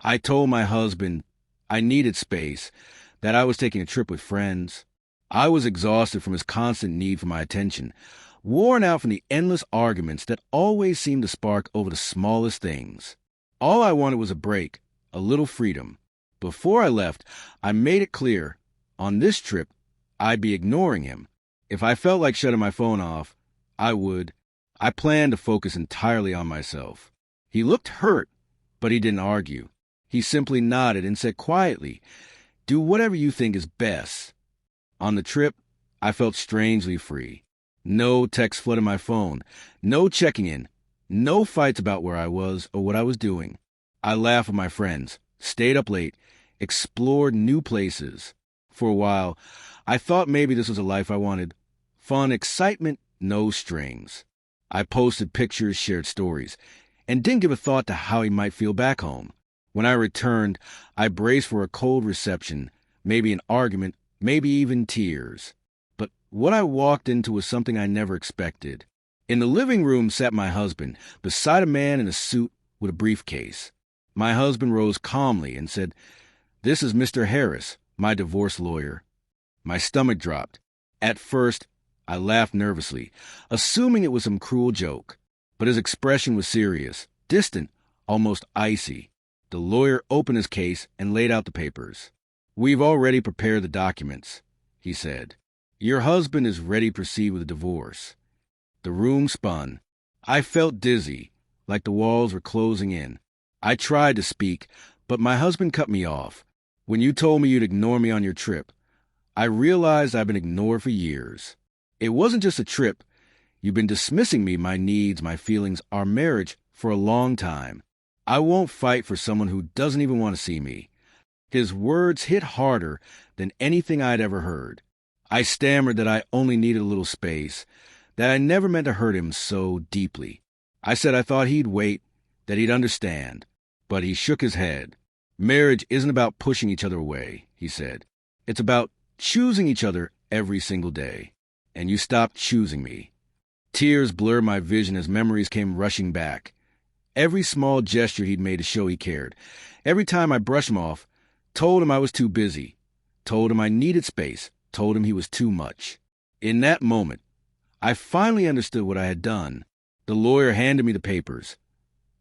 I told my husband I needed space, that I was taking a trip with friends. I was exhausted from his constant need for my attention, worn out from the endless arguments that always seemed to spark over the smallest things. All I wanted was a break, a little freedom. Before I left, I made it clear, on this trip, I'd be ignoring him. If I felt like shutting my phone off, I would. I planned to focus entirely on myself. He looked hurt, but he didn't argue. He simply nodded and said quietly, "Do whatever you think is best." On the trip, I felt strangely free. No text flooded my phone, no checking in, no fights about where I was or what I was doing. I laughed with my friends, stayed up late, explored new places. For a while, I thought maybe this was a life I wanted. Fun, excitement, no strings. I posted pictures, shared stories, and didn't give a thought to how he might feel back home. When I returned, I braced for a cold reception, maybe an argument, maybe even tears. But what I walked into was something I never expected. In the living room sat my husband, beside a man in a suit with a briefcase. My husband rose calmly and said, "This is Mr. Harris, my divorce lawyer." My stomach dropped. At first, I laughed nervously, assuming it was some cruel joke. But his expression was serious, distant, almost icy. The lawyer opened his case and laid out the papers. "We've already prepared the documents," he said. "Your husband is ready to proceed with the divorce." The room spun. I felt dizzy, like the walls were closing in. I tried to speak, but my husband cut me off. "When you told me you'd ignore me on your trip, I realized I've been ignored for years. It wasn't just a trip. You've been dismissing me, my needs, my feelings, our marriage, for a long time. I won't fight for someone who doesn't even want to see me." His words hit harder than anything I'd ever heard. I stammered that I only needed a little space, that I never meant to hurt him so deeply. I said I thought he'd wait, that he'd understand. But he shook his head. "Marriage isn't about pushing each other away," he said. "It's about choosing each other every single day. And you stopped choosing me." Tears blurred my vision as memories came rushing back. Every small gesture he'd made to show he cared. Every time I brushed him off, told him I was too busy, told him I needed space, told him he was too much. In that moment, I finally understood what I had done. The lawyer handed me the papers,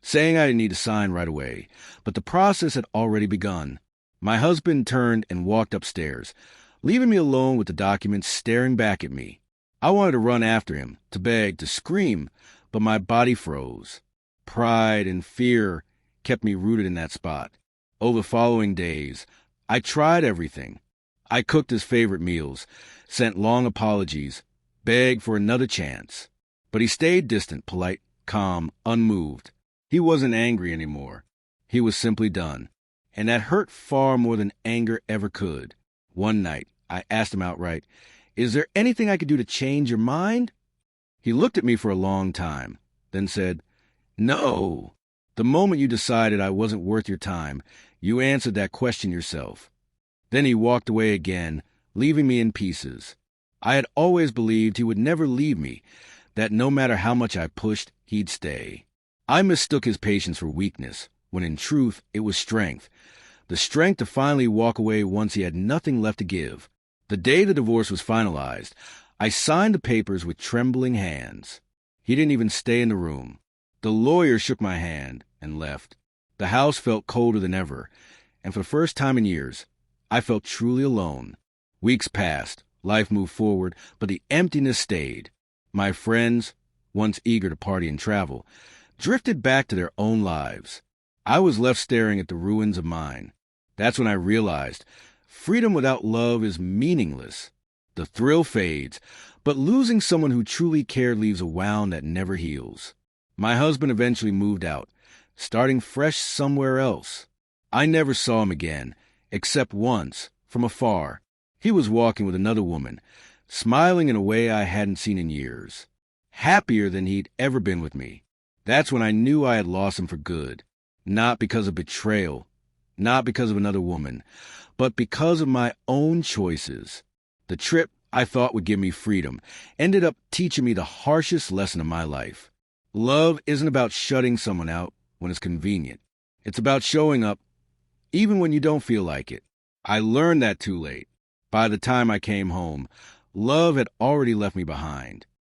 saying I didn't need to sign right away, but the process had already begun. My husband turned and walked upstairs, leaving me alone with the documents staring back at me. I wanted to run after him, to beg, to scream, but my body froze. Pride and fear kept me rooted in that spot. Over the following days, I tried everything. I cooked his favorite meals, sent long apologies, begged for another chance. But he stayed distant, polite, calm, unmoved. He wasn't angry anymore. He was simply done. And that hurt far more than anger ever could. One night, I asked him outright, "Is there anything I could do to change your mind?" He looked at me for a long time, then said, "No. The moment you decided I wasn't worth your time, you answered that question yourself." Then he walked away again, leaving me in pieces. I had always believed he would never leave me, that no matter how much I pushed, he'd stay. I mistook his patience for weakness, when in truth it was strength. The strength to finally walk away once he had nothing left to give. The day the divorce was finalized, I signed the papers with trembling hands. He didn't even stay in the room. The lawyer shook my hand and left. The house felt colder than ever, and for the first time in years, I felt truly alone. Weeks passed, life moved forward, but the emptiness stayed. My friends, once eager to party and travel, drifted back to their own lives. I was left staring at the ruins of mine. That's when I realized freedom without love is meaningless. The thrill fades, but losing someone who truly cared leaves a wound that never heals. My husband eventually moved out, starting fresh somewhere else. I never saw him again, except once, from afar. He was walking with another woman, smiling in a way I hadn't seen in years. Happier than he'd ever been with me. That's when I knew I had lost him for good. Not because of betrayal, not because of another woman, but because of my own choices. The trip I thought would give me freedom ended up teaching me the harshest lesson of my life. Love isn't about shutting someone out when it's convenient. It's about showing up even when you don't feel like it. I learned that too late. By the time I came home, love had already left me behind.